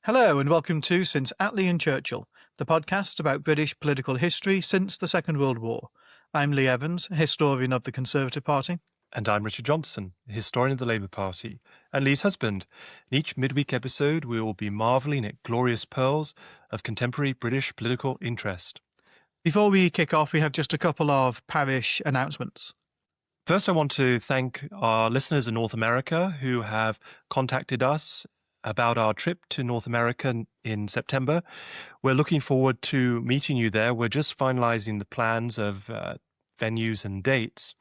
Hello and welcome to Since Attlee Churchill, the podcast about British political history since the Second World War. I'm Lee Evans, historian of the Conservative Party. And I'm Richard Johnson, historian of the Labour Party, and Lee's husband. In each midweek episode, we will be marvelling at glorious pearls of contemporary British political interest. Before we kick off, we have just a couple of parish announcements. First, I want to thank our listeners in North America who have contacted us about our trip to North America in September. We're looking forward to meeting you there. We're just finalising the plans of venues and dates.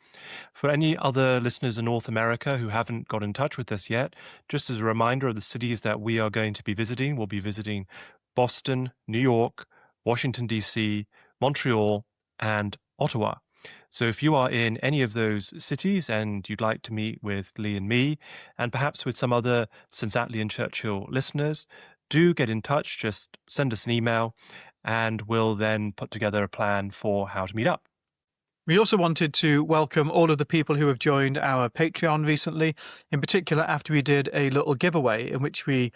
For any other listeners in North America who haven't got in touch with us yet, just as a reminder of the cities that we are going to be visiting, we'll be visiting Boston, New York, Washington, D.C., Montreal, and Ottawa. So if you are in any of those cities and you'd like to meet with Lee and me, and perhaps with some other Since Attlee Churchill listeners, do get in touch. Just send us an email and we'll then put together a plan for how to meet up. We also wanted to welcome all of the people who have joined our Patreon recently, in particular after we did a little giveaway in which we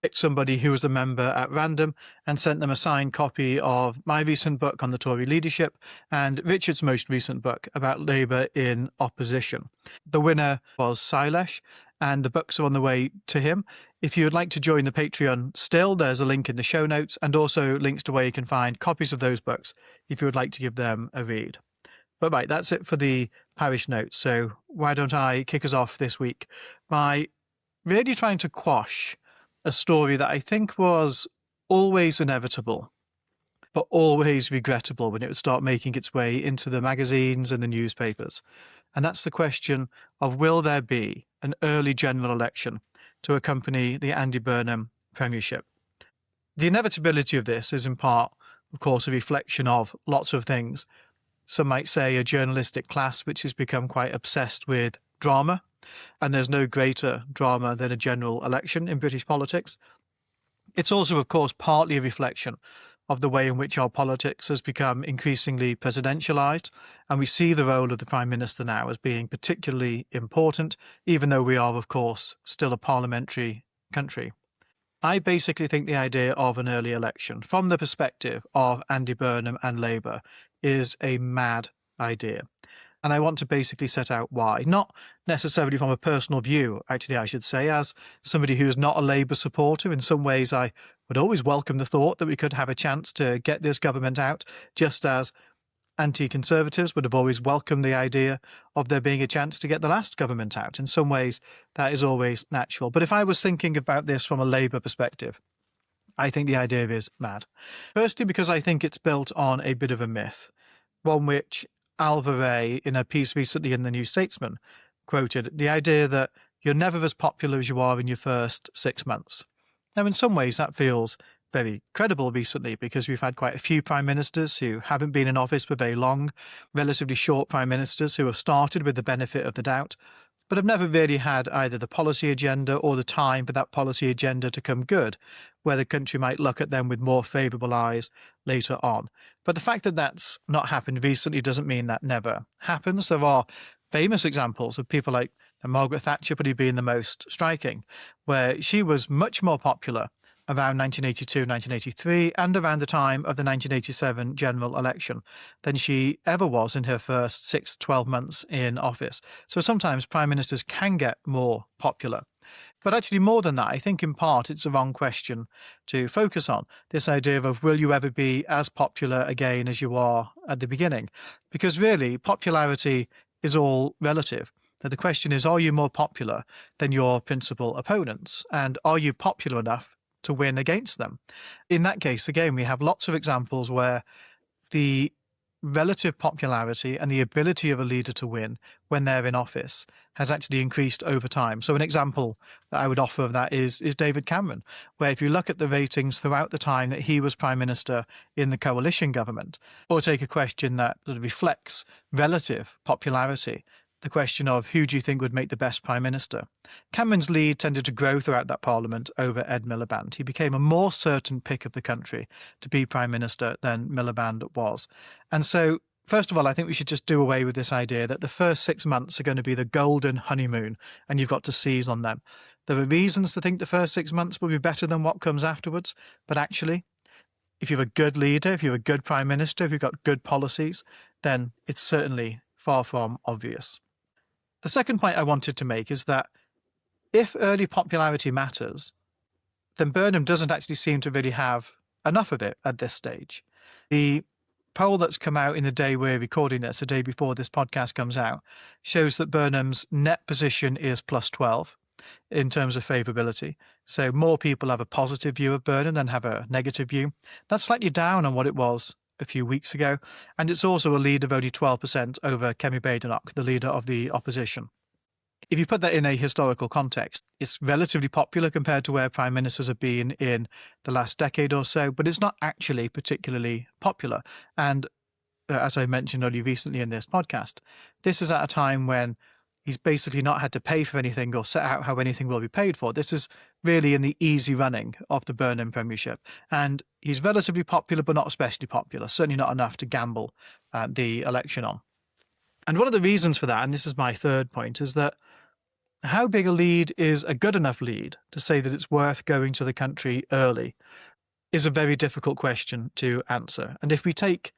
picked somebody who was a member at random and sent them a signed copy of my recent book on the Tory leadership and Richard's most recent book about Labour in opposition. The winner was Silesh, and the books are on the way to him. If you would like to join the Patreon still, there's a link in the show notes and also links to where you can find copies of those books if you would like to give them a read. But right, that's it for the parish notes. So why don't I kick us off this week by really trying to quash a story that I think was always inevitable, but always regrettable when it would start making its way into the magazines and the newspapers. And that's the question of, will there be an early general election to accompany the Andy Burnham premiership? The inevitability of this is in part, of course, a reflection of lots of things. Some might say a journalistic class which has become quite obsessed with drama, and there's no greater drama than a general election in British politics. It's also, of course, partly a reflection of the way in which our politics has become increasingly presidentialised, and we see the role of the Prime Minister now as being particularly important, even though we are, of course, still a parliamentary country. I basically think the idea of an early election, from the perspective of Andy Burnham and Labour, is a mad idea. And I want to basically set out why. Not necessarily from a personal view, actually, I should say. As somebody who is not a Labour supporter, in some ways I would always welcome the thought that we could have a chance to get this government out, just as anti-Conservatives would have always welcomed the idea of there being a chance to get the last government out. In some ways, that is always natural. But if I was thinking about this from a Labour perspective, I think the idea is mad. Firstly, because I think it's built on a bit of a myth, one which Alva Ray, in a piece recently in the New Statesman, quoted the idea that you're never as popular as you are in your first 6 months. Now, in some ways, that feels very credible recently because we've had quite a few prime ministers who haven't been in office for very long, relatively short prime ministers who have started with the benefit of the doubt, but have never really had either the policy agenda or the time for that policy agenda to come good, where the country might look at them with more favourable eyes later on. But the fact that that's not happened recently doesn't mean that never happens. There are famous examples of people like Margaret Thatcher probably being the most striking, where she was much more popular around 1982, 1983, and around the time of the 1987 general election than she ever was in her first 12 months in office. So sometimes prime ministers can get more popular. But actually more than that, I think in part it's the wrong question to focus on, this idea of will you ever be as popular again as you are at the beginning? Because really, popularity is all relative. So the question is, are you more popular than your principal opponents? And are you popular enough to win against them? In that case, again, we have lots of examples where the relative popularity and the ability of a leader to win when they're in office has actually increased over time. So an example that I would offer of that is David Cameron, where if you look at the ratings throughout the time that he was Prime Minister in the coalition government, or take a question that sort of reflects relative popularity, the question of who do you think would make the best Prime Minister, Cameron's lead tended to grow throughout that Parliament over Ed Miliband. He became a more certain pick of the country to be Prime Minister than Miliband was. And so, first of all, I think we should just do away with this idea that the first 6 months are going to be the golden honeymoon and you've got to seize on them. There are reasons to think the first 6 months will be better than what comes afterwards, but actually, if you're a good leader, if you're a good prime minister, if you've got good policies, then it's certainly far from obvious. The second point I wanted to make is that if early popularity matters, then Burnham doesn't actually seem to really have enough of it at this stage. The poll that's come out in the day we're recording this, the day before this podcast comes out, shows that Burnham's net position is plus 12 in terms of favourability. So more people have a positive view of Burnham than have a negative view. That's slightly down on what it was a few weeks ago, and it's also a lead of only 12% over Kemi Badenoch, the leader of the opposition. If you put that in a historical context, it's relatively popular compared to where prime ministers have been in the last decade or so, but it's not actually particularly popular. And as I mentioned only recently in this podcast, this is at a time when he's basically not had to pay for anything or set out how anything will be paid for. This is really in the easy running of the Burnham premiership. And he's relatively popular, but not especially popular, certainly not enough to gamble the election on. And one of the reasons for that, and this is my third point, is that how big a lead is a good enough lead to say that it's worth going to the country early is a very difficult question to answer. And if we take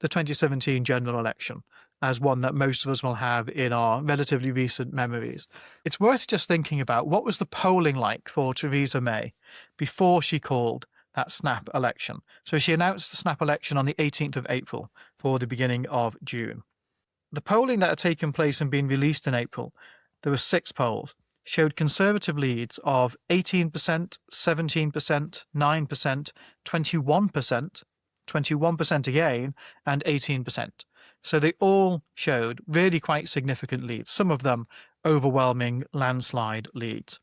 the 2017 general election as one that most of us will have in our relatively recent memories, it's worth just thinking about what was the polling like for Theresa May before she called that snap election. So she announced the snap election on the 18th of April for the beginning of June. The polling that had taken place and been released in April, there were 6 polls, showed Conservative leads of 18%, 17%, 9%, 21%, 21% again, and 18%. So they all showed really quite significant leads, some of them overwhelming landslide leads.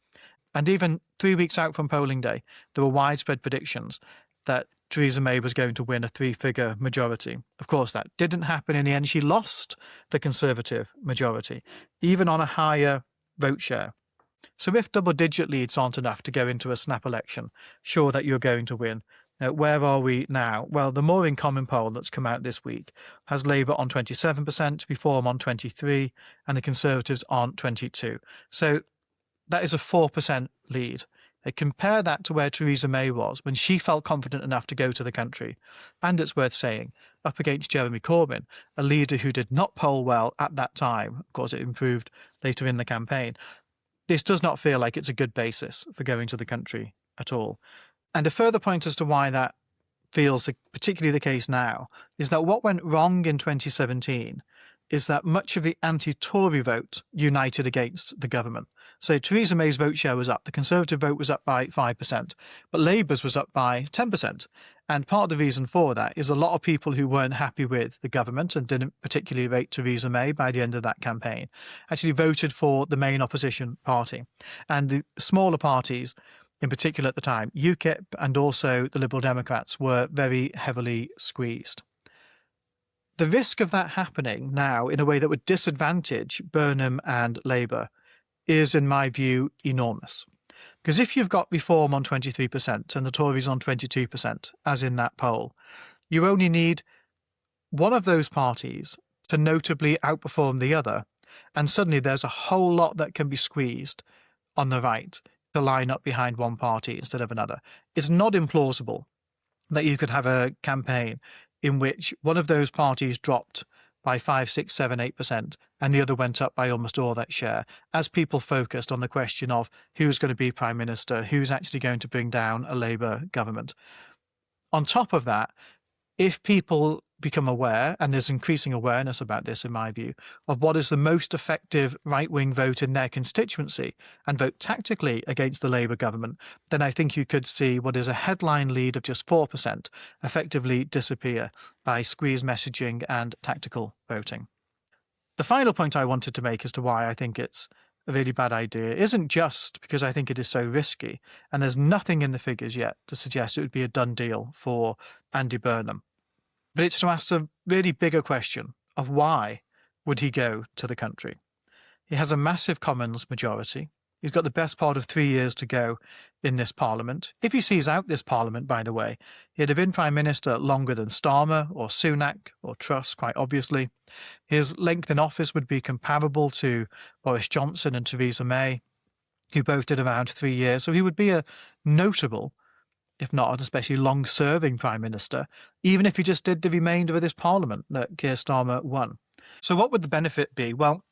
And even 3 weeks out from polling day, there were widespread predictions that Theresa May was going to win a 3-figure majority. Of course, that didn't happen in the end. She lost the Conservative majority, even on a higher vote share. So if double-digit leads aren't enough to go into a snap election, sure that you're going to win. Now, where are we now? Well, the More in Common poll that's come out this week has Labour on 27%, Reform on 23%, and the Conservatives on 22%. So that is a 4% lead. Compare that to where Theresa May was when she felt confident enough to go to the country. And it's worth saying, up against Jeremy Corbyn, a leader who did not poll well at that time. Of course, it improved later in the campaign. This does not feel like it's a good basis for going to the country at all. And a further point as to why that feels particularly the case now is that what went wrong in 2017 is that much of the anti-Tory vote united against the government. So Theresa May's vote share was up. The Conservative vote was up by 5%, but Labour's was up by 10%. And part of the reason for that is a lot of people who weren't happy with the government and didn't particularly rate Theresa May by the end of that campaign actually voted for the main opposition party. And the smaller parties, in particular at the time, UKIP and also the Liberal Democrats, were very heavily squeezed. The risk of that happening now in a way that would disadvantage Burnham and Labour is, in my view, enormous. Because if you've got Reform on 23% and the Tories on 22%, as in that poll, you only need one of those parties to notably outperform the other, and suddenly there's a whole lot that can be squeezed on the right to line up behind one party instead of another. It's not implausible that you could have a campaign in which one of those parties dropped by 5, 6, 7, 8%, and the other went up by almost all that share, as people focused on the question of who's going to be Prime Minister, who's actually going to bring down a Labour government. On top of that, if people become aware, and there's increasing awareness about this in my view, of what is the most effective right-wing vote in their constituency and vote tactically against the Labour government, then I think you could see what is a headline lead of just 4% effectively disappear by squeeze messaging and tactical voting. The final point I wanted to make as to why I think it's a really bad idea isn't just because I think it is so risky, and there's nothing in the figures yet to suggest it would be a done deal for Andy Burnham. But it's to ask a really bigger question of why would he go to the country? He has a massive Commons majority. He's got the best part of 3 years to go in this Parliament. If he sees out this Parliament, by the way, he'd have been Prime Minister longer than Starmer or Sunak or Truss, quite obviously. His length in office would be comparable to Boris Johnson and Theresa May. who both did around 3 years. So he would be a notable, if not an especially long-serving Prime Minister, even if he just did the remainder of this Parliament that Keir Starmer won. So what would the benefit be? Well,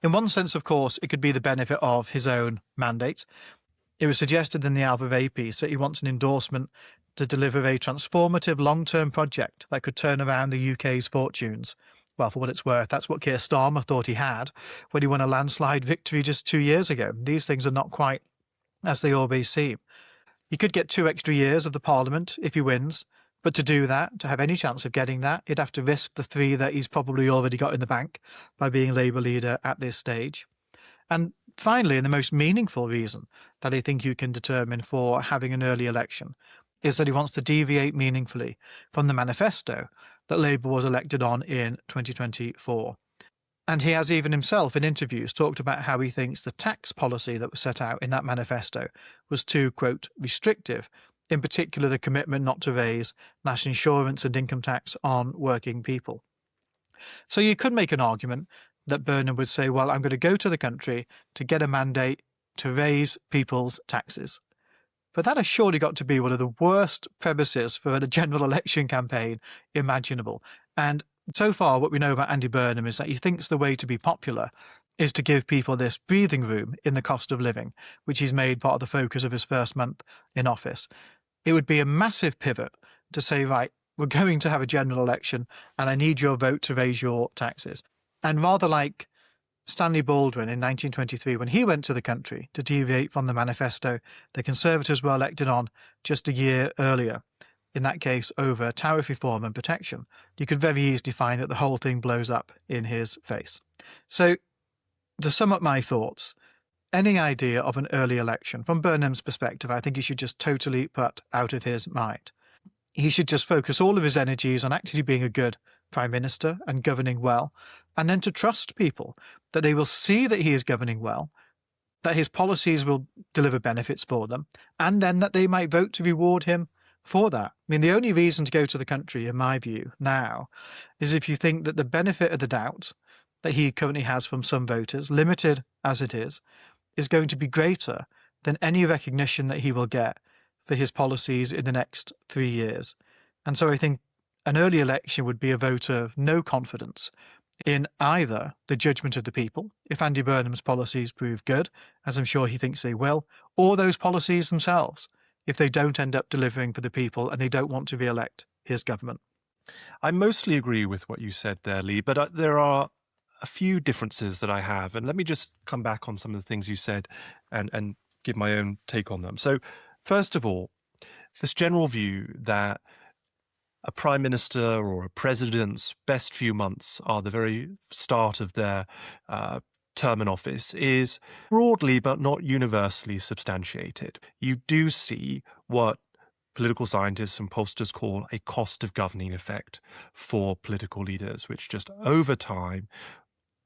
in one sense, of course, it could be the benefit of his own mandate. It was suggested in the Alva Ray piece that he wants an endorsement to deliver a transformative long-term project that could turn around the UK's fortunes. Well, for what it's worth, that's what Keir Starmer thought he had when he won a landslide victory just 2 years ago. These things are not quite as they always seem. He could get 2 extra years of the Parliament if he wins, but to do that, to have any chance of getting that, he'd have to risk the 3 that he's probably already got in the bank by being Labour leader at this stage. And finally, and the most meaningful reason that I think you can determine for having an early election is that he wants to deviate meaningfully from the manifesto that Labour was elected on in 2024. And he has even himself in interviews talked about how he thinks the tax policy that was set out in that manifesto was too, quote, restrictive, in particular the commitment not to raise national insurance and income tax on working people. So you could make an argument that Burnham would say, well, I'm going to go to the country to get a mandate to raise people's taxes. But that has surely got to be one of the worst premises for a general election campaign imaginable. And so far, what we know about Andy Burnham is that he thinks the way to be popular is to give people this breathing room in the cost of living, which he's made part of the focus of his first month in office. It would be a massive pivot to say, right, we're going to have a general election and I need your vote to raise your taxes. And rather like Stanley Baldwin in 1923, when he went to the country to deviate from the manifesto the Conservatives were elected on just a year earlier, in that case over tariff reform and protection, you could very easily find that the whole thing blows up in his face. So, to sum up my thoughts, any idea of an early election, from Burnham's perspective, I think he should just totally put out of his mind. He should just focus all of his energies on actually being a good Prime Minister and governing well, and then to trust people that they will see that he is governing well, that his policies will deliver benefits for them, and then that they might vote to reward him for that. I mean, the only reason to go to the country, in my view, now, is if you think that the benefit of the doubt that he currently has from some voters, limited as it is going to be greater than any recognition that he will get for his policies in the next 3 years. And so I think an early election would be a vote of no confidence in either the judgment of the people, if Andy Burnham's policies prove good, as I'm sure he thinks they will, or those policies themselves, if they don't end up delivering for the people and they don't want to re-elect his government. I mostly agree with what you said there, Lee, but there are a few differences that I have. And let me just come back on some of the things you said and give my own take on them. So first of all, this general view that a prime minister or a president's best few months are the very start of their term in office is broadly but not universally substantiated. You do see what political scientists and pollsters call a cost of governing effect for political leaders, which just over time,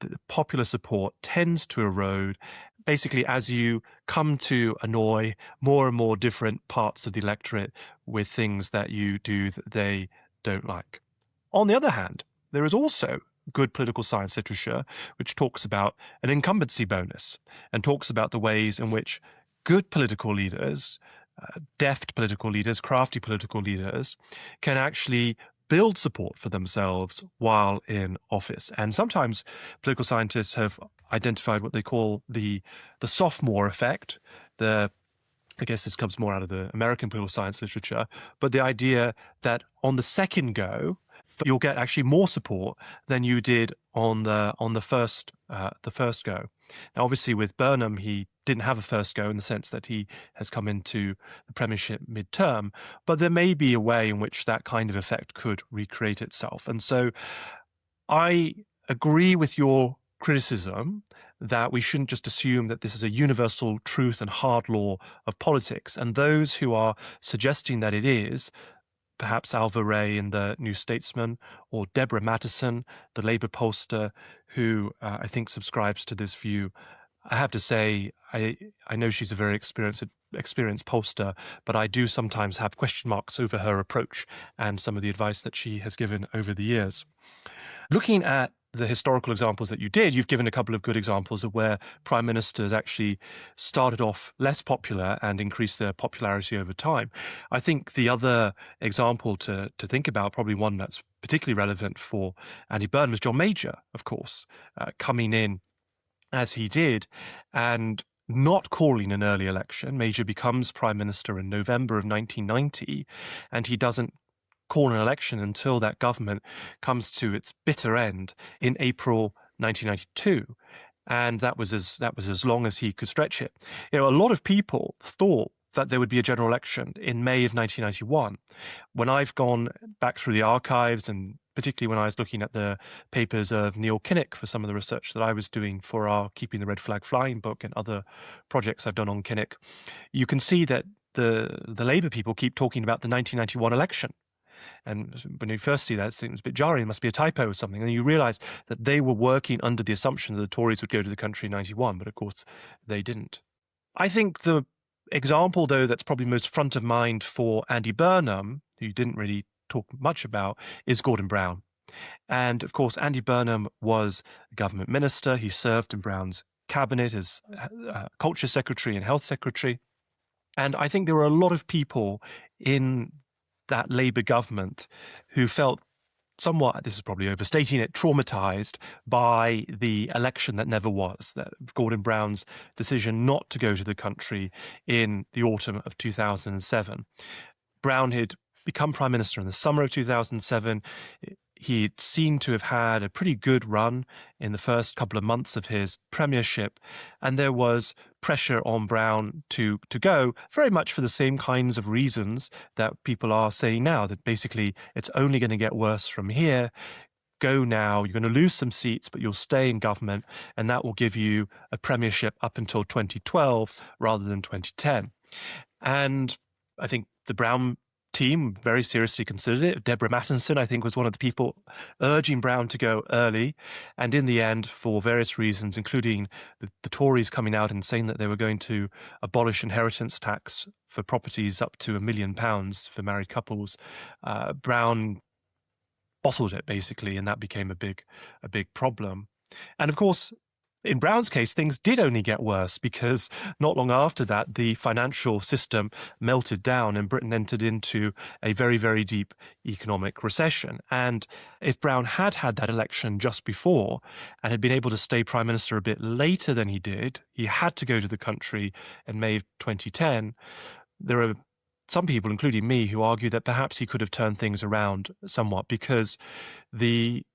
the popular support tends to erode. Basically, as you come to annoy more and more different parts of the electorate with things that you do that they don't like. On the other hand, there is also good political science literature which talks about an incumbency bonus and talks about the ways in which good political leaders, deft political leaders, crafty political leaders can actually build support for themselves while in office. And sometimes political scientists have identified what they call the sophomore effect. I guess this comes more out of the American political science literature, but the idea that on the second go, you'll get actually more support than you did on the first go. Now, obviously, with Burnham, he didn't have a first go in the sense that he has come into the premiership mid-term, but there may be a way in which that kind of effect could recreate itself. And so I agree with your criticism that we shouldn't just assume that this is a universal truth and hard law of politics. And those who are suggesting that it is, perhaps Alva Ray in the New Statesman, or Deborah Mattison, the Labour pollster, who I think subscribes to this view. I have to say, I know she's a very experienced pollster, but I do sometimes have question marks over her approach and some of the advice that she has given over the years. Looking at the historical examples that you did, you've given a couple of good examples of where prime ministers actually started off less popular and increased their popularity over time. I think the other example to think about, probably one that's particularly relevant for Andy Burnham, is John Major, of course, coming in as he did and not calling an early election. Major becomes prime minister in November of 1990, and he doesn't call an election until that government comes to its bitter end in April 1992. And that was as long as he could stretch it. A lot of people thought that there would be a general election in May of 1991. When I've gone back through the archives, and particularly when I was looking at the papers of Neil Kinnock for some of the research that I was doing for our Keeping the Red Flag Flying book and other projects I've done on Kinnock, you can see that the Labour people keep talking about the 1991 election. And when you first see that, it seems a bit jarring. It must be a typo or something. And you realise that they were working under the assumption that the Tories would go to the country in 91, but of course they didn't. I think the example, though, that's probably most front of mind for Andy Burnham, who you didn't really talk much about, is Gordon Brown. And of course, Andy Burnham was a government minister. He served in Brown's cabinet as culture secretary and health secretary. And I think there were a lot of people in that Labour government who felt somewhat, this is probably overstating it, traumatized by the election that never was, that Gordon Brown's decision not to go to the country in the autumn of 2007. Brown had become prime minister in the summer of 2007. He seemed to have had a pretty good run in the first couple of months of his premiership, and there was pressure on Brown to go, very much for the same kinds of reasons that people are saying now, that basically it's only going to get worse from here. Go now, you're going to lose some seats, but you'll stay in government, and that will give you a premiership up until 2012 rather than 2010. And I think the Brown team very seriously considered it. Deborah Mattinson, I think, was one of the people urging Brown to go early. And in the end, for various reasons, including the Tories coming out and saying that they were going to abolish inheritance tax for properties up to £1 million for married couples, Brown bottled it, basically, and that became a big problem. And of course, in Brown's case, things did only get worse, because not long after that, the financial system melted down and Britain entered into a very, very deep economic recession. And if Brown had had that election just before and had been able to stay prime minister a bit later than he did, he had to go to the country in May of 2010. There are some people, including me, who argue that perhaps he could have turned things around somewhat, because the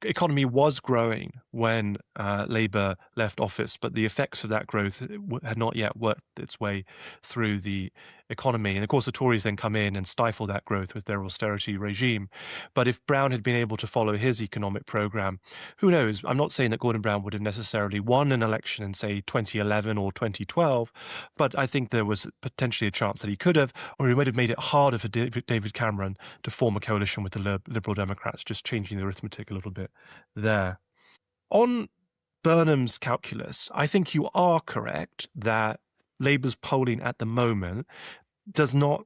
economy was growing when Labour left office, but the effects of that growth had not yet worked its way through the economy. And of course, the Tories then come in and stifle that growth with their austerity regime. But if Brown had been able to follow his economic programme, who knows? I'm not saying that Gordon Brown would have necessarily won an election in, say, 2011 or 2012, but I think there was potentially a chance that he could have, or he would have made it harder for David Cameron to form a coalition with the Liberal Democrats, just changing the arithmetic a little bit there. On Burnham's calculus, I think you are correct that Labour's polling at the moment does not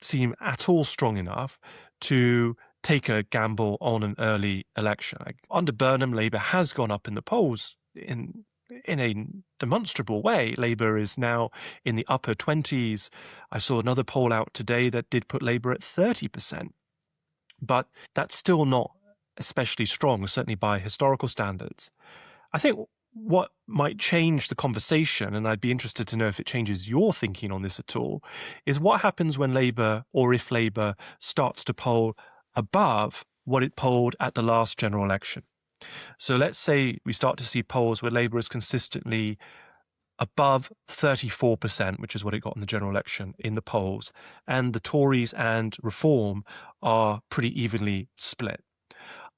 seem at all strong enough to take a gamble on an early election. Under Burnham, Labour has gone up in the polls in a demonstrable way. Labour is now in the upper 20s. I saw another poll out today that did put Labour at 30%. But that's still not especially strong, certainly by historical standards. I think what might change the conversation, and I'd be interested to know if it changes your thinking on this at all, is what happens when Labour, or if Labour, starts to poll above what it polled at the last general election. So let's say we start to see polls where Labour is consistently above 34%, which is what it got in the general election in the polls, and the Tories and Reform are pretty evenly split.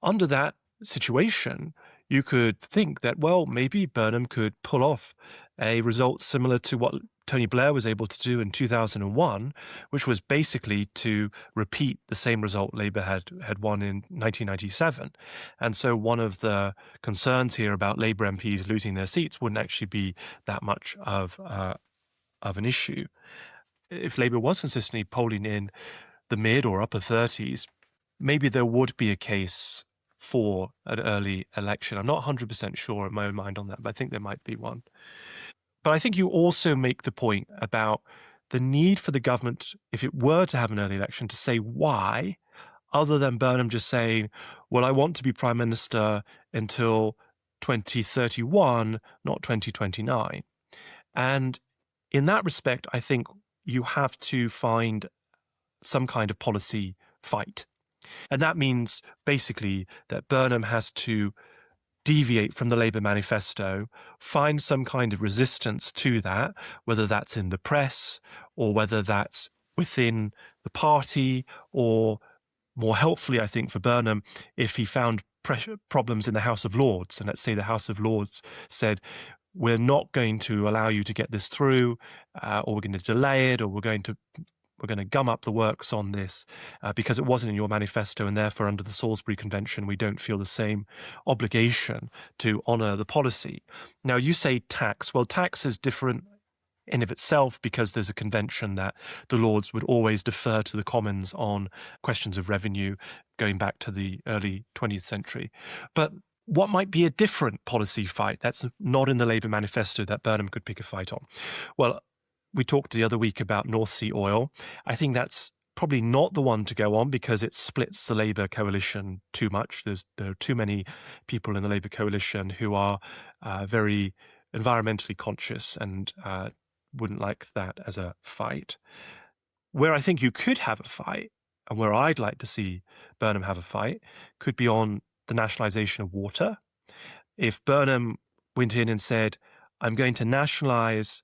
Under that situation, you could think that, well, maybe Burnham could pull off a result similar to what Tony Blair was able to do in 2001, which was basically to repeat the same result Labour had won in 1997. And so one of the concerns here about Labour MPs losing their seats wouldn't actually be that much of an issue. If Labour was consistently polling in the mid or upper 30s, maybe there would be a case for an early election. I'm not 100% sure in my own mind on that, but I think there might be one. But I think you also make the point about the need for the government, if it were to have an early election, to say why, other than Burnham just saying, well, I want to be prime minister until 2031, not 2029. And in that respect, I think you have to find some kind of policy fight. And that means basically that Burnham has to deviate from the Labour manifesto, find some kind of resistance to that, whether that's in the press or whether that's within the party, or more helpfully, I think, for Burnham, if he found problems in the House of Lords. And let's say the House of Lords said, we're not going to allow you to get this through, or we're going to delay it, or we're going to gum up the works on this because it wasn't in your manifesto, and therefore under the Salisbury Convention we don't feel the same obligation to honour the policy. Now, you say tax. Well, tax is different in of itself because there's a convention that the Lords would always defer to the Commons on questions of revenue going back to the early 20th century. But what might be a different policy fight that's not in the Labour manifesto that Burnham could pick a fight on? Well, we talked the other week about North Sea oil. I think that's probably not the one to go on because it splits the Labour coalition too much. There are too many people in the Labour coalition who are very environmentally conscious and wouldn't like that as a fight. Where I think you could have a fight, and where I'd like to see Burnham have a fight, could be on the nationalisation of water. If Burnham went in and said, I'm going to nationalise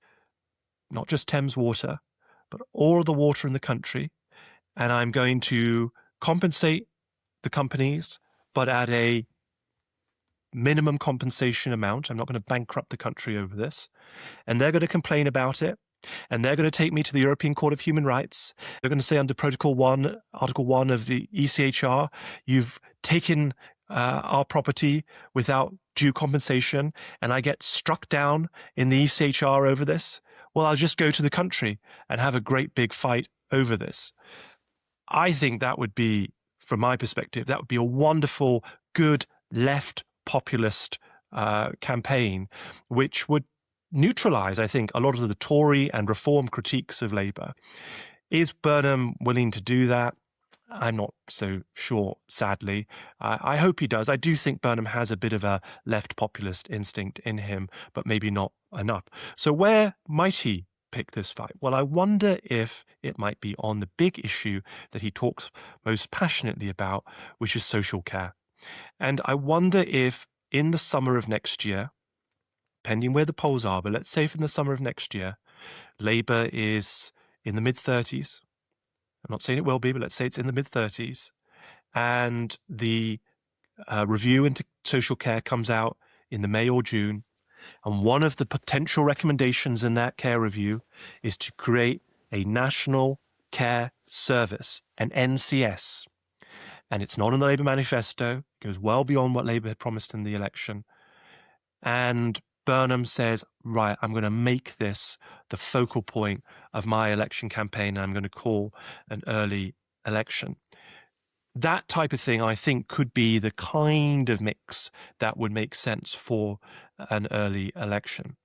not just Thames Water, but all of the water in the country, and I'm going to compensate the companies, but at a minimum compensation amount. I'm not going to bankrupt the country over this. And they're going to complain about it, and they're going to take me to the European Court of Human Rights. They're going to say under Protocol 1, Article 1 of the ECHR, you've taken our property without due compensation, and I get struck down in the ECHR over this. Well, I'll just go to the country and have a great big fight over this. I think that would be, from my perspective, that would be a wonderful, good, left populist campaign, which would neutralise, I think, a lot of the Tory and reform critiques of Labour. Is Burnham willing to do that? I'm not so sure, sadly. I hope he does. I do think Burnham has a bit of a left populist instinct in him, but maybe not enough. So where might he pick this fight? Well, I wonder if it might be on the big issue that he talks most passionately about, which is social care. And I wonder if in the summer of next year, depending where the polls are, but let's say from the summer of next year, Labour is in the mid-30s. I'm not saying it will be, but let's say it's in the mid-30s. And the review into social care comes out in the May or June. And one of the potential recommendations in that care review is to create a National Care Service, an NCS. And it's not in the Labour manifesto. It goes well beyond what Labour had promised in the election. And Burnham says, right, I'm going to make this the focal point of my election campaign, and I'm going to call an early election. That type of thing, I think, could be the kind of mix that would make sense for an early election.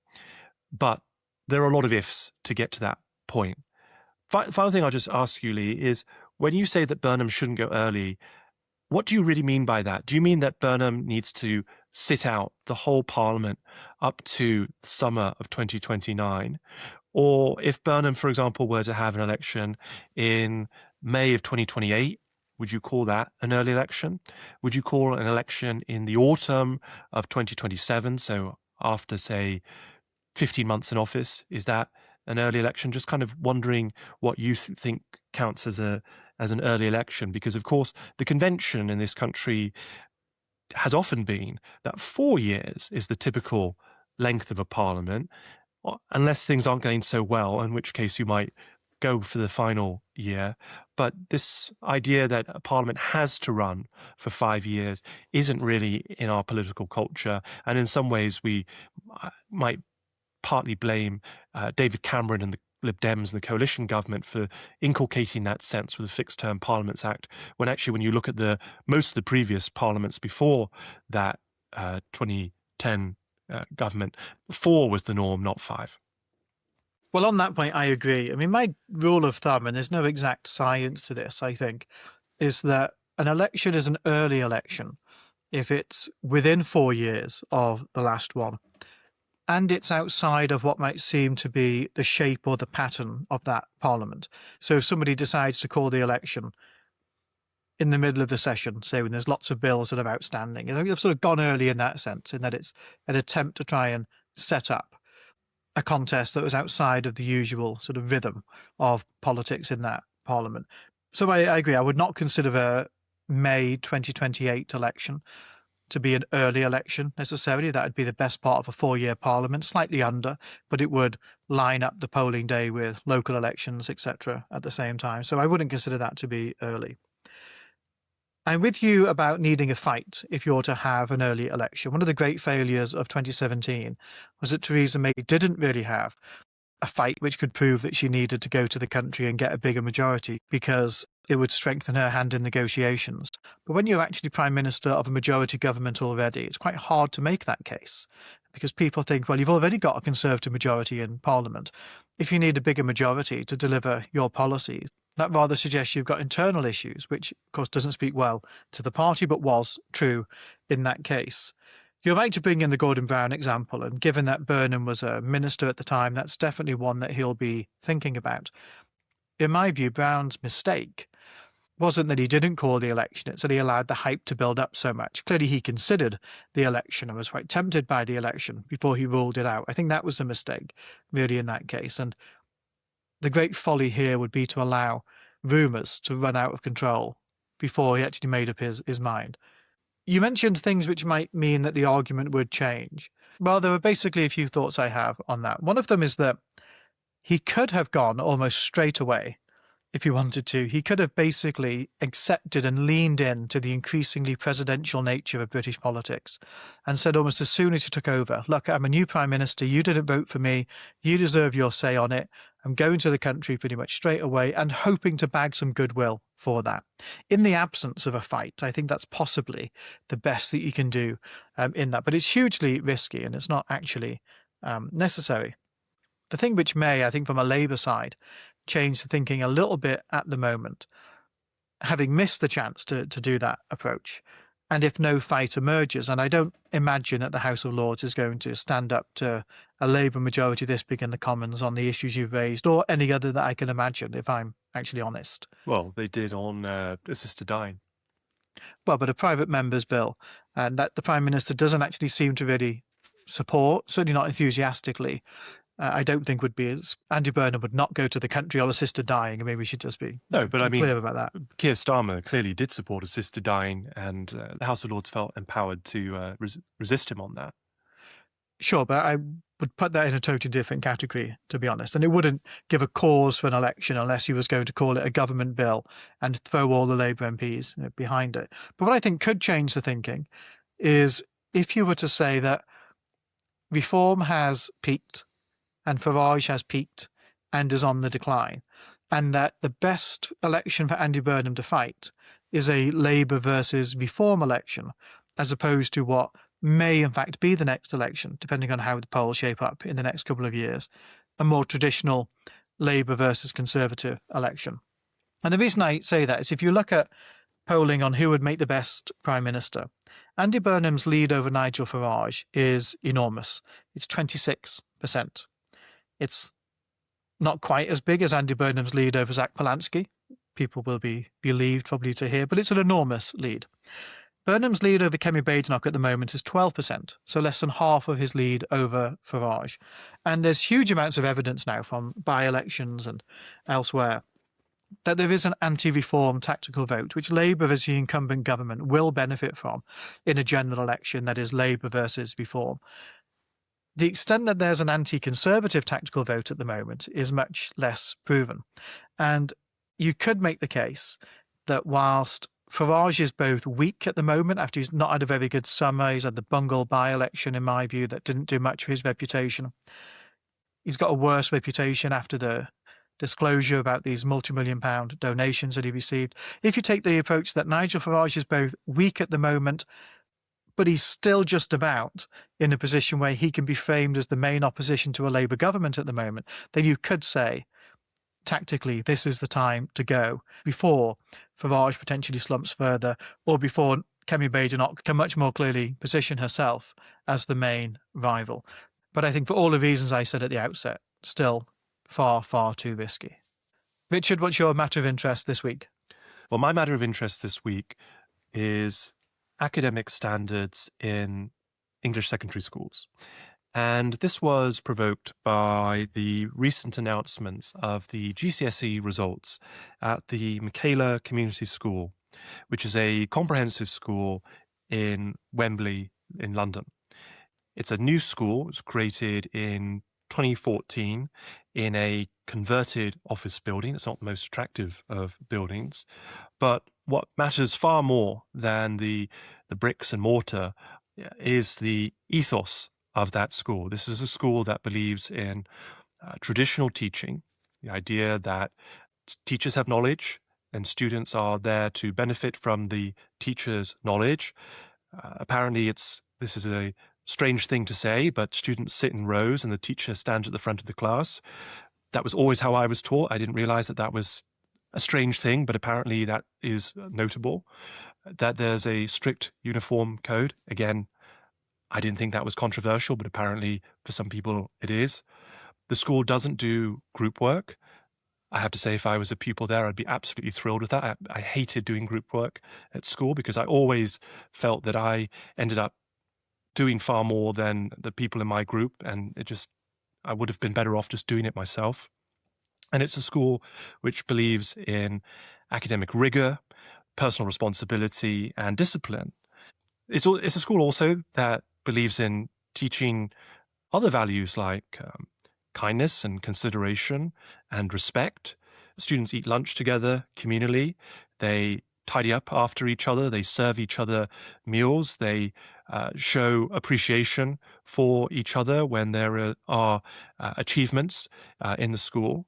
But there are a lot of ifs to get to that point. Final thing I'll just ask you, Lee, is when you say that Burnham shouldn't go early, what do you really mean by that? Do you mean that Burnham needs to sit out the whole Parliament up to the summer of 2029? Or if Burnham, for example, were to have an election in May of 2028, would you call that an early election? Would you call an election in the autumn of 2027, so after, say, 15 months in office, is that an early election? Just kind of wondering what you think counts as an early election, because, of course, the convention in this country has often been that 4 years is the typical length of a parliament, unless things aren't going so well, in which case you might go for the final year. But this idea that a parliament has to run for 5 years isn't really in our political culture. And in some ways, we might partly blame David Cameron and the Lib Dems and the coalition government for inculcating that sense with the Fixed Term Parliaments Act, when actually when you look at most of the previous parliaments before that 2010 government, 4 was the norm, not 5. Well, on that point, I agree. I mean, my rule of thumb, and there's no exact science to this, I think, is that an election is an early election if it's within 4 years of the last one, and it's outside of what might seem to be the shape or the pattern of that parliament. So if somebody decides to call the election in the middle of the session, say when there's lots of bills that are outstanding, they've sort of gone early in that sense, in that it's an attempt to try and set up a contest that was outside of the usual sort of rhythm of politics in that parliament. So I agree. I would not consider the May 2028 election to be an early election necessarily. That would be the best part of a 4-year parliament, slightly under, but it would line up the polling day with local elections, etc. at the same time. So I wouldn't consider that to be early. I'm with you about needing a fight if you're to have an early election. One of the great failures of 2017 was that Theresa May didn't really have a fight which could prove that she needed to go to the country and get a bigger majority because it would strengthen her hand in negotiations. But when you're actually Prime Minister of a majority government already, it's quite hard to make that case because people think, well, you've already got a Conservative majority in Parliament. If you need a bigger majority to deliver your policies, that rather suggests you've got internal issues, which, of course, doesn't speak well to the party, but was true in that case. You're right to bring in the Gordon Brown example, and given that Burnham was a minister at the time, that's definitely one that he'll be thinking about. In my view, Brown's mistake wasn't that he didn't call the election, it's that he allowed the hype to build up so much. Clearly, he considered the election and was quite tempted by the election before he ruled it out. I think that was the mistake, really, in that case. And the great folly here would be to allow rumours to run out of control before he actually made up his mind. You mentioned things which might mean that the argument would change. Well, there are basically a few thoughts I have on that. One of them is that he could have gone almost straight away if he wanted to. He could have basically accepted and leaned into the increasingly presidential nature of British politics and said almost as soon as he took over, look, I'm a new Prime Minister, you didn't vote for me, you deserve your say on it, I'm going to the country pretty much straight away and hoping to bag some goodwill for that. In the absence of a fight, I think that's possibly the best that you can do in that. But it's hugely risky and it's not actually necessary. The thing which may, I think from a Labour side, change the thinking a little bit at the moment, having missed the chance to do that approach, and if no fight emerges, and I don't imagine that the House of Lords is going to stand up to a Labour majority this big in the Commons on the issues you've raised, or any other that I can imagine, if I'm actually honest. Well, they did on assisted dying. Well, but a private member's bill, and that the Prime Minister doesn't actually seem to really support, certainly not enthusiastically, I don't think would be as Andy Burnham would not go to the country on assisted dying. I mean, we should just be clear about that. Keir Starmer clearly did support assisted dying, and the House of Lords felt empowered to resist him on that. Sure, but I would put that in a totally different category, to be honest. And it wouldn't give a cause for an election unless he was going to call it a government bill and throw all the Labour MPs behind it. But what I think could change the thinking is if you were to say that reform has peaked, and Farage has peaked and is on the decline, and that the best election for Andy Burnham to fight is a Labour versus Reform election, as opposed to what may in fact be the next election, depending on how the polls shape up in the next couple of years, a more traditional Labour versus Conservative election. And the reason I say that is if you look at polling on who would make the best Prime Minister, Andy Burnham's lead over Nigel Farage is enormous. It's 26%. It's not quite as big as Andy Burnham's lead over Zach Polanski. People will be relieved probably to hear, but it's an enormous lead. Burnham's lead over Kemi Badenoch at the moment is 12%, so less than half of his lead over Farage. And there's huge amounts of evidence now from by-elections and elsewhere that there is an anti-reform tactical vote, which Labour as the incumbent government will benefit from in a general election that is Labour versus Reform. The extent that there's an anti-conservative tactical vote at the moment is much less proven. And you could make the case that whilst Farage is both weak at the moment after he's not had a very good summer, he's had the bungle by-election, in my view, that didn't do much for his reputation, He's got a worse reputation after the disclosure about these multi-million-pound donations that he received. If you take the approach that Nigel Farage is both weak at the moment, but he's still just about in a position where he can be framed as the main opposition to a Labour government at the moment, then you could say, tactically, this is the time to go before Farage potentially slumps further, or before Kemi Badenoch can much more clearly position herself as the main rival. But I think for all the reasons I said at the outset, still far, far too risky. Richard, what's your matter of interest this week? Well, my matter of interest this week is academic standards in English secondary schools. And this was provoked by the recent announcements of the GCSE results at the Michaela Community School, which is a comprehensive school in Wembley in London. It's a new school. It was created in 2014 in a converted office building. It's not the most attractive of buildings. But what matters far more than the bricks and mortar is the ethos of that school. This is a school that believes in traditional teaching, the idea that teachers have knowledge and students are there to benefit from the teacher's knowledge. Apparently, this is a strange thing to say, but students sit in rows and the teacher stands at the front of the class. That was always how I was taught. I didn't realize that was a strange thing, but apparently that is notable. That there's a strict uniform code. Again, I didn't think that was controversial, but apparently for some people it is. The school doesn't do group work. I have to say, if I was a pupil there, I'd be absolutely thrilled with that. I hated doing group work at school because I always felt that I ended up doing far more than the people in my group, and I would have been better off just doing it myself. And it's a school which believes in academic rigor, personal responsibility, and discipline. It's a school also that believes in teaching other values like kindness and consideration and respect. Students eat lunch together communally. They tidy up after each other. They serve each other meals. They show appreciation for each other when there are achievements in the school.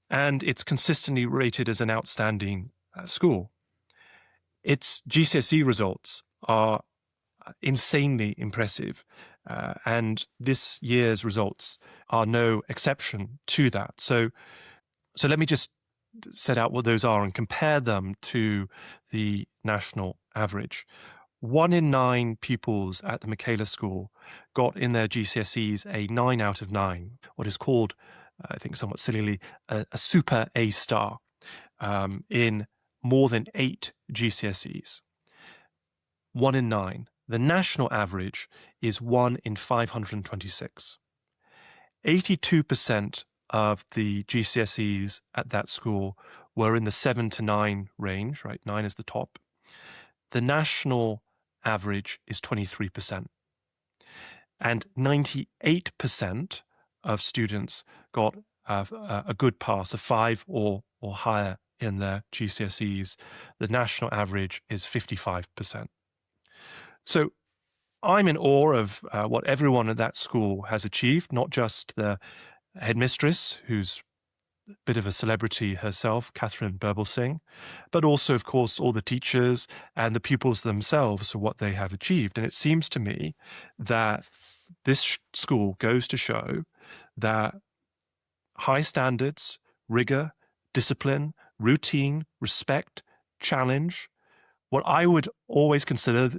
And it's consistently rated as an outstanding school. Its GCSE results are insanely impressive. And this year's results are no exception to that. So let me just set out what those are and compare them to the national average. 1 in 9 pupils at the Michaela School got in their GCSEs a 9 out of 9, what is called, I think somewhat sillily, a super A star in more than 8 GCSEs. 1 in 9. The national average is 1 in 526. 82% of the GCSEs at that school were in the 7 to 9 range, right? 9 is the top. The national average is 23%. And 98% of students got a good pass, a 5 or higher in their GCSEs. The national average is 55%. So I'm in awe of what everyone at that school has achieved, not just the headmistress, who's a bit of a celebrity herself, Catherine Birbalsingh, but also, of course, all the teachers and the pupils themselves for what they have achieved. And it seems to me that this school goes to show that high standards, rigor, discipline, routine, respect, challenge, what I would always consider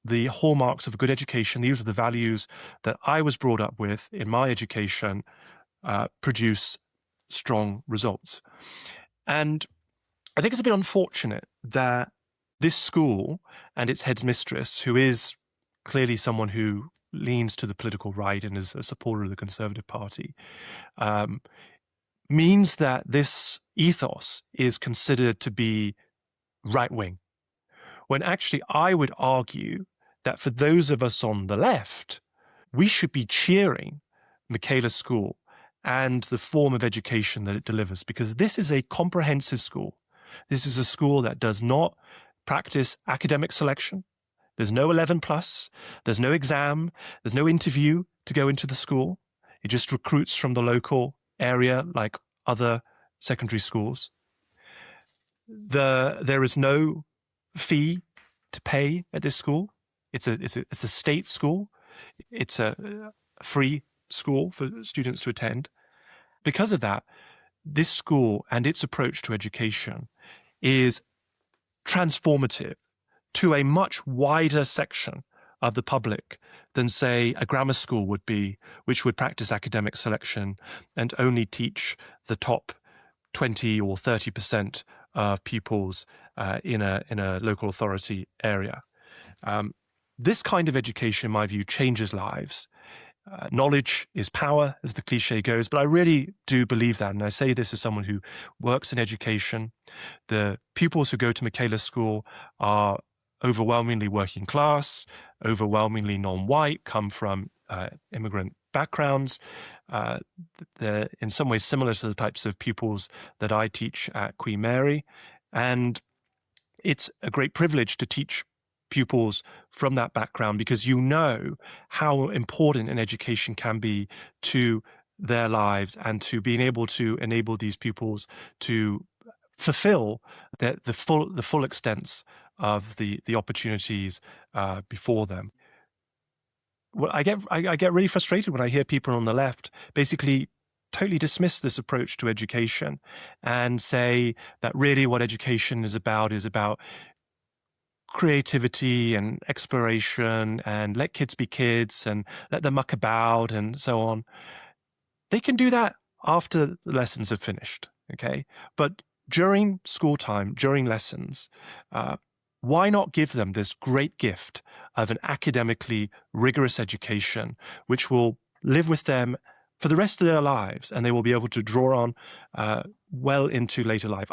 the hallmarks of a good education, these are the values that I was brought up with in my education, produce strong results. And I think it's a bit unfortunate that this school and its headmistress, who is clearly someone who leans to the political right and is a supporter of the Conservative Party, means that this ethos is considered to be right-wing, when actually I would argue that for those of us on the left, we should be cheering Michaela School and the form of education that it delivers, because this is a comprehensive school. This is a school that does not practice academic selection. There's no 11+, there's no exam, there's no interview to go into the school. It just recruits from the local area like other secondary schools. There is no fee to pay at this school. It's a state school. It's a free school for students to attend. Because of that, this school and its approach to education is transformative to a much wider section of the public than, say, a grammar school would be, which would practice academic selection and only teach the top 20 or 30% of pupils in a local authority area. This kind of education, in my view, changes lives. Knowledge is power, as the cliche goes, but I really do believe that. And I say this as someone who works in education. The pupils who go to Michaela School are overwhelmingly working class, overwhelmingly non-white, come from immigrant backgrounds. They're in some ways similar to the types of pupils that I teach at Queen Mary. And it's a great privilege to teach pupils from that background, because you know how important an education can be to their lives and to being able to enable these pupils to fulfill the full extents of the opportunities before them. Well, I get really frustrated when I hear people on the left basically totally dismiss this approach to education and say that really what education is about creativity and exploration and let kids be kids and let them muck about and so on. They can do that after the lessons have finished, okay? But during school time, during lessons, why not give them this great gift of an academically rigorous education, which will live with them for the rest of their lives, and they will be able to draw on well into later life.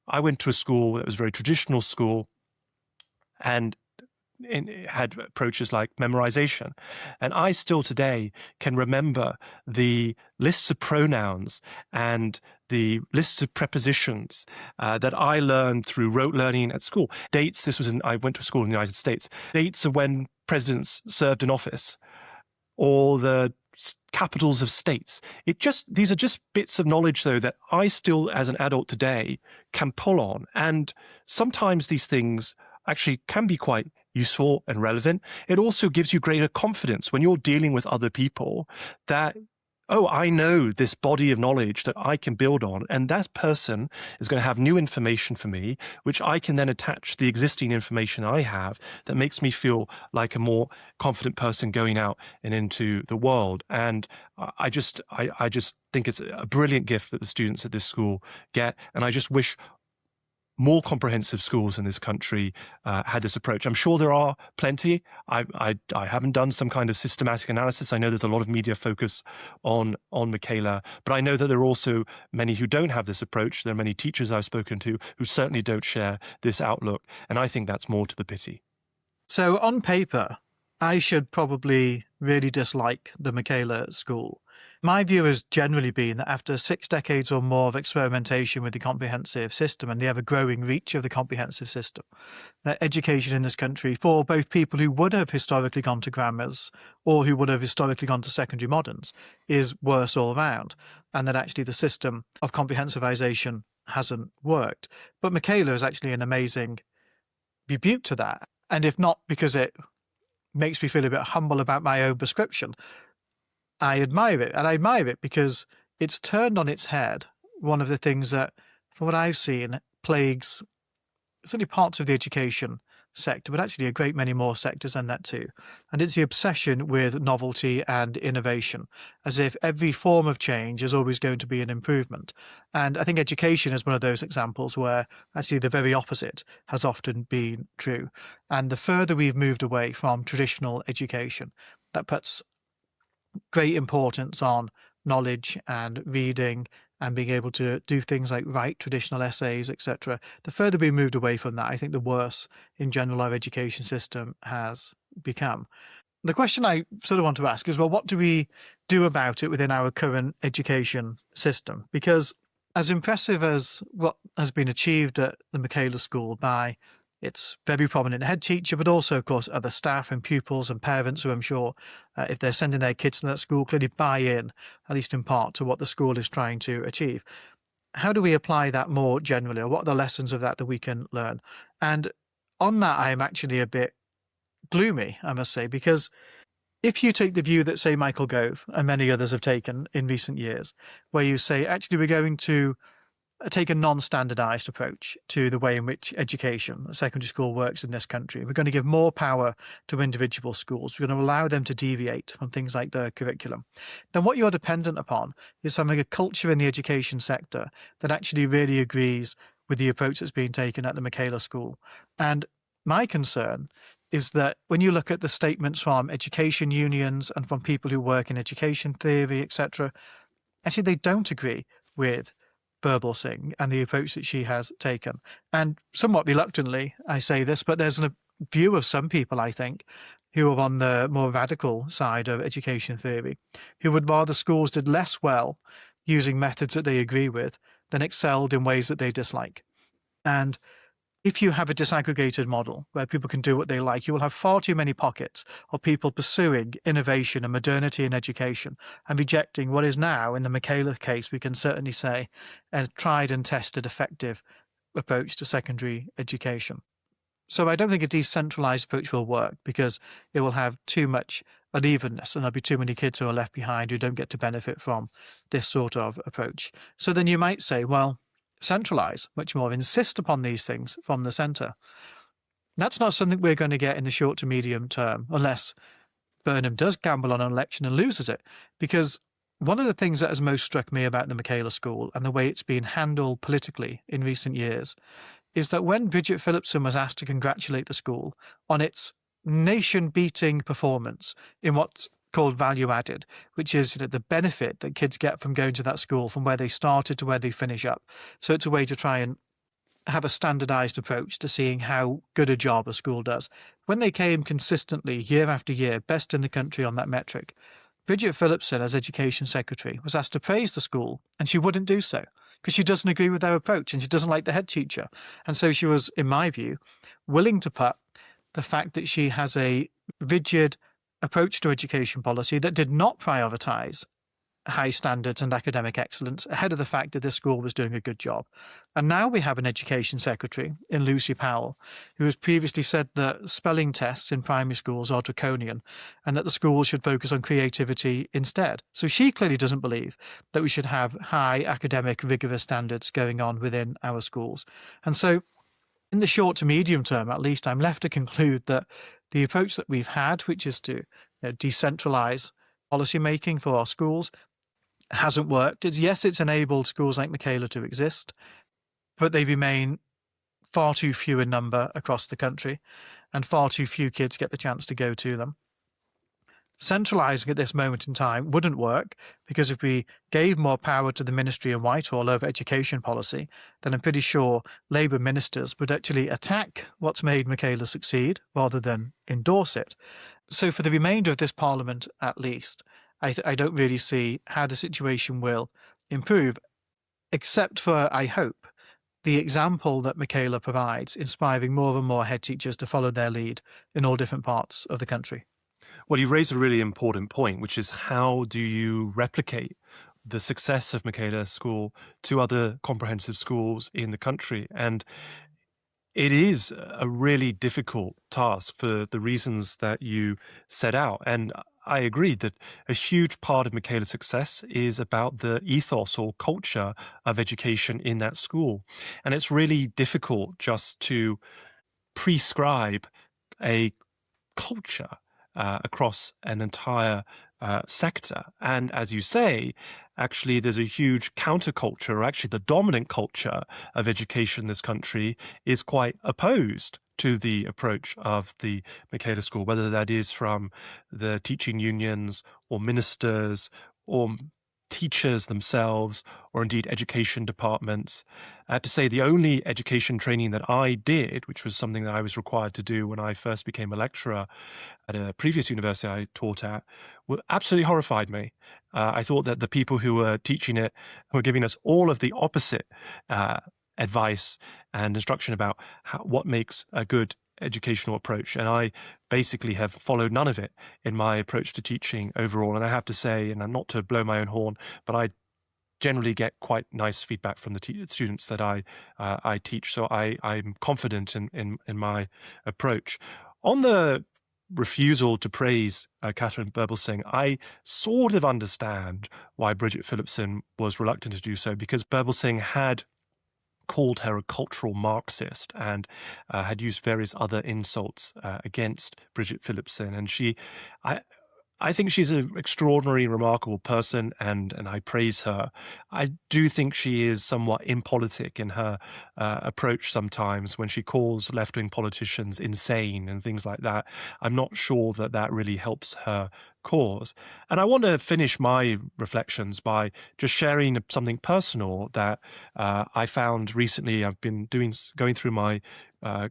I went to a school that was a very traditional school, and it had approaches like memorization. And I still today can remember the lists of pronouns and the lists of prepositions that I learned through rote learning at school. Dates, I went to school in the United States. Dates of when presidents served in office, or the capitals of states. These are just bits of knowledge, though, that I still, as an adult today, can pull on. And sometimes these things actually can be quite useful and relevant. It also gives you greater confidence when you're dealing with other people that, oh, I know this body of knowledge that I can build on, and that person is going to have new information for me, which I can then attach to the existing information I have that makes me feel like a more confident person going out and into the world. And I just think it's a brilliant gift that the students at this school get, and I just wish more comprehensive schools in this country had this approach. I'm sure there are plenty. I haven't done some kind of systematic analysis. I know there's a lot of media focus on Michaela, but I know that there are also many who don't have this approach. There are many teachers I've spoken to who certainly don't share this outlook, and I think that's more to the pity. So on paper, I should probably really dislike the Michaela School. My view has generally been that after 6 decades or more of experimentation with the comprehensive system and the ever-growing reach of the comprehensive system, that education in this country for both people who would have historically gone to grammars or who would have historically gone to secondary moderns is worse all round, and that actually the system of comprehensivization hasn't worked. But Michaela is actually an amazing rebuke to that, and if not because it makes me feel a bit humble about my own prescription, I admire it. And I admire it because it's turned on its head one of the things that, from what I've seen, plagues certainly parts of the education sector, but actually a great many more sectors than that too. And it's the obsession with novelty and innovation, as if every form of change is always going to be an improvement. And I think education is one of those examples where actually the very opposite has often been true. And the further we've moved away from traditional education, that puts great importance on knowledge and reading and being able to do things like write traditional essays, etc. The further we moved away from that, I think the worse in general our education system has become. The question I sort of want to ask is, well, what do we do about it within our current education system? Because as impressive as what has been achieved at the Michaela School by its very prominent head teacher, but also, of course, other staff and pupils and parents who I'm sure, if they're sending their kids to that school, clearly buy in, at least in part, to what the school is trying to achieve. How do we apply that more generally, or what are the lessons of that we can learn? And on that, I am actually a bit gloomy, I must say, because if you take the view that, say, Michael Gove and many others have taken in recent years, where you say, actually, we're going to take a non-standardized approach to the way in which education, secondary school works in this country. We're going to give more power to individual schools. We're going to allow them to deviate from things like the curriculum. Then what you're dependent upon is having a culture in the education sector that actually really agrees with the approach that's being taken at the Michaela School. And my concern is that when you look at the statements from education unions and from people who work in education theory, etc., actually they don't agree with Birbal Singh and the approach that she has taken. And somewhat reluctantly, I say this, but there's a view of some people, I think, who are on the more radical side of education theory, who would rather schools did less well using methods that they agree with than excelled in ways that they dislike. And if you have a disaggregated model where people can do what they like, you will have far too many pockets of people pursuing innovation and modernity in education and rejecting what is now, in the Michaela case, we can certainly say, a tried and tested effective approach to secondary education. So I don't think a decentralized approach will work because it will have too much unevenness and there'll be too many kids who are left behind who don't get to benefit from this sort of approach. So then you might say, well, centralize much more, insist upon these things from the centre. That's not something we're going to get in the short to medium term, unless Burnham does gamble on an election and loses it. Because one of the things that has most struck me about the Michaela School and the way it's been handled politically in recent years is that when Bridget Phillipson was asked to congratulate the school on its nation-beating performance in what's called value added, which is the benefit that kids get from going to that school from where they started to where they finish up. So it's a way to try and have a standardized approach to seeing how good a job a school does. When they came consistently year after year, best in the country on that metric, Bridget Phillipson, as Education Secretary, was asked to praise the school, and she wouldn't do so because she doesn't agree with their approach and she doesn't like the head teacher. And so she was, in my view, willing to put the fact that she has a rigid approach to education policy that did not prioritize high standards and academic excellence ahead of the fact that this school was doing a good job. And now we have an education secretary in Lucy Powell, who has previously said that spelling tests in primary schools are draconian and that the schools should focus on creativity instead. So she clearly doesn't believe that we should have high academic rigorous standards going on within our schools. And so in the short to medium term, at least, I'm left to conclude that the approach that we've had, which is to decentralize policy making for our schools, hasn't worked. It's enabled schools like Michaela to exist, but they remain far too few in number across the country, and far too few kids get the chance to go to them. Centralising at this moment in time wouldn't work, because if we gave more power to the ministry in Whitehall over education policy, then I'm pretty sure Labour ministers would actually attack what's made Michaela succeed rather than endorse it. So for the remainder of this Parliament, at least, I don't really see how the situation will improve, except for, I hope, the example that Michaela provides, inspiring more and more head teachers to follow their lead in all different parts of the country. Well, you raised a really important point, which is how do you replicate the success of Michaela School to other comprehensive schools in the country? And it is a really difficult task for the reasons that you set out. And I agree that a huge part of Michaela's success is about the ethos or culture of education in that school. And it's really difficult just to prescribe a culture across an entire sector. And as you say, actually, there's a huge counterculture, or actually the dominant culture of education in this country is quite opposed to the approach of the Michaela School, whether that is from the teaching unions or ministers or teachers themselves, or indeed education departments. To say the only education training that I did, which was something that I was required to do when I first became a lecturer at a previous university I taught at, absolutely horrified me. I thought that the people who were teaching it were giving us all of the opposite advice and instruction about what makes a good educational approach. And I basically have followed none of it in my approach to teaching overall. And I have to say, and not to blow my own horn, but I generally get quite nice feedback from the students that I teach. So I'm confident in my approach. On the refusal to praise Catherine Birbalsingh, I sort of understand why Bridget Phillipson was reluctant to do so, because Birbalsingh had called her a cultural Marxist and had used various other insults against Bridget Phillipson. And I think she's an extraordinarily remarkable person, and I praise her. I do think she is somewhat impolitic in her approach sometimes when she calls left-wing politicians insane and things like that. I'm not sure that really helps her cause. And I want to finish my reflections by just sharing something personal that I found recently. I've been going through my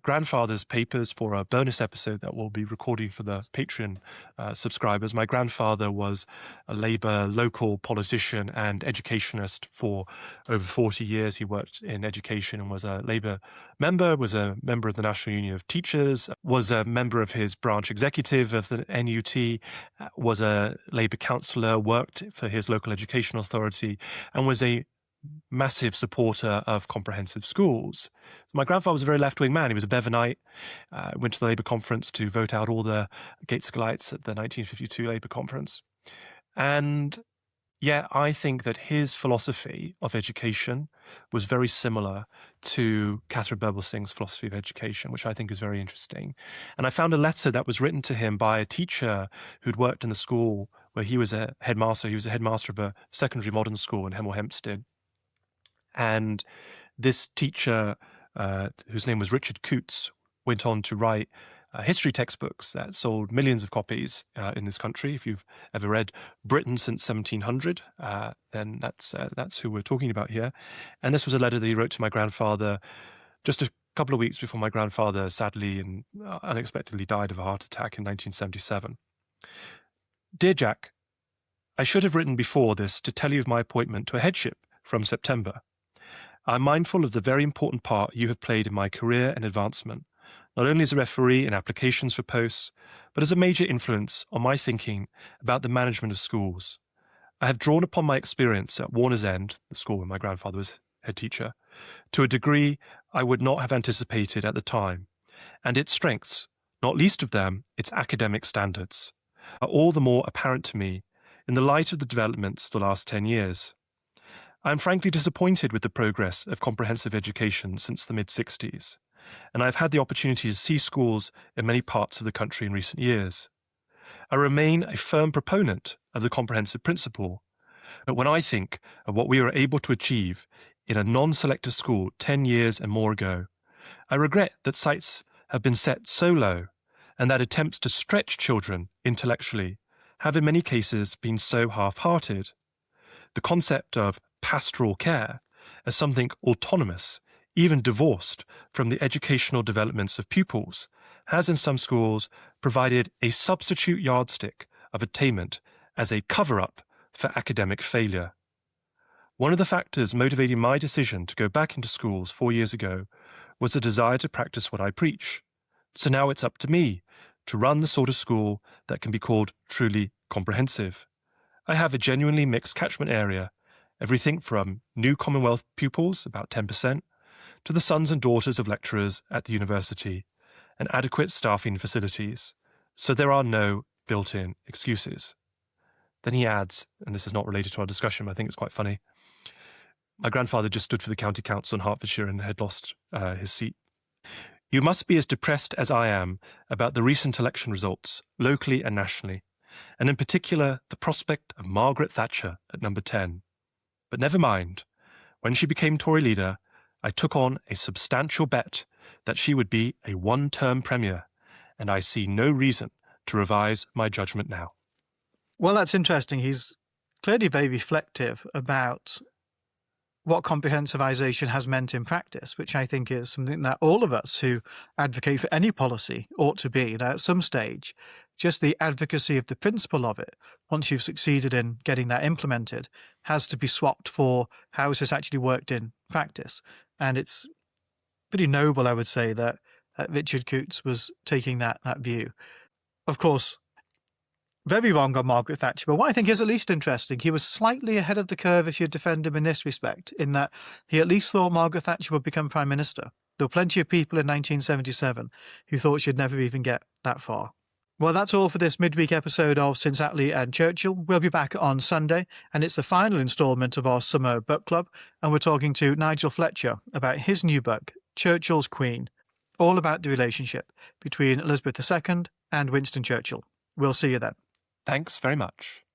grandfather's papers for a bonus episode that we'll be recording for the Patreon subscribers. My grandfather was a Labour local politician and educationist for over 40 years. He worked in education and was a Labour member, was a member of the National Union of Teachers, was a member of his branch executive of the NUT, was a Labour councillor, worked for his local education authority, and was a massive supporter of comprehensive schools. My grandfather was a very left-wing man. He was a Bevanite, went to the Labour conference to vote out all the Gateskites at the 1952 Labour conference. And yeah, I think that his philosophy of education was very similar to Catherine Birbalsingh's philosophy of education, which I think is very interesting. And I found a letter that was written to him by a teacher who'd worked in the school where he was a headmaster. He was a headmaster of a secondary modern school in Hemel Hempstead. And this teacher, whose name was Richard Coutts, went on to write history textbooks that sold millions of copies in this country. If you've ever read Britain since 1700, then that's who we're talking about here. And this was a letter that he wrote to my grandfather just a couple of weeks before my grandfather sadly and unexpectedly died of a heart attack in 1977. Dear Jack, I should have written before this to tell you of my appointment to a headship from September. I'm mindful of the very important part you have played in my career and advancement, not only as a referee in applications for posts, but as a major influence on my thinking about the management of schools. I have drawn upon my experience at Warner's End, the school where my grandfather was head teacher, to a degree I would not have anticipated at the time, and its strengths, not least of them its academic standards, are all the more apparent to me in the light of the developments of the last 10 years. I am frankly disappointed with the progress of comprehensive education since the mid-60s, and I have had the opportunity to see schools in many parts of the country in recent years. I remain a firm proponent of the comprehensive principle, but when I think of what we were able to achieve in a non-selective school 10 years and more ago, I regret that sights have been set so low and that attempts to stretch children intellectually have in many cases been so half-hearted. The concept of pastoral care as something autonomous, even divorced from the educational developments of pupils, has in some schools provided a substitute yardstick of attainment as a cover-up for academic failure. One of the factors motivating my decision to go back into schools 4 years ago was a desire to practice what I preach. So now it's up to me to run the sort of school that can be called truly comprehensive. I have a genuinely mixed catchment area, everything from new Commonwealth pupils, about 10%, to the sons and daughters of lecturers at the university, and adequate staffing facilities, so there are no built-in excuses. Then he adds, and this is not related to our discussion, but I think it's quite funny, my grandfather just stood for the county council in Hertfordshire and had lost his seat. You must be as depressed as I am about the recent election results, locally and nationally, and in particular the prospect of Margaret Thatcher at number 10. But never mind. When she became Tory leader, I took on a substantial bet that she would be a one-term premier, and I see no reason to revise my judgment now. Well, that's interesting. He's clearly very reflective about what comprehensivization has meant in practice, which I think is something that all of us who advocate for any policy ought to be. That at some stage, just the advocacy of the principle of it, once you've succeeded in getting that implemented, has to be swapped for how has this actually worked in practice. And it's pretty noble, I would say, that Richard Coutts was taking that view. Of course, very wrong on Margaret Thatcher, but what I think is at least interesting, he was slightly ahead of the curve, if you defend him in this respect, in that he at least thought Margaret Thatcher would become Prime Minister. There were plenty of people in 1977 who thought she'd never even get that far. Well, that's all for this midweek episode of Since Attlee and Churchill. We'll be back on Sunday, and it's the final instalment of our summer book club, and we're talking to Nigel Fletcher about his new book, Churchill's Queen, all about the relationship between Elizabeth II and Winston Churchill. We'll see you then. Thanks very much.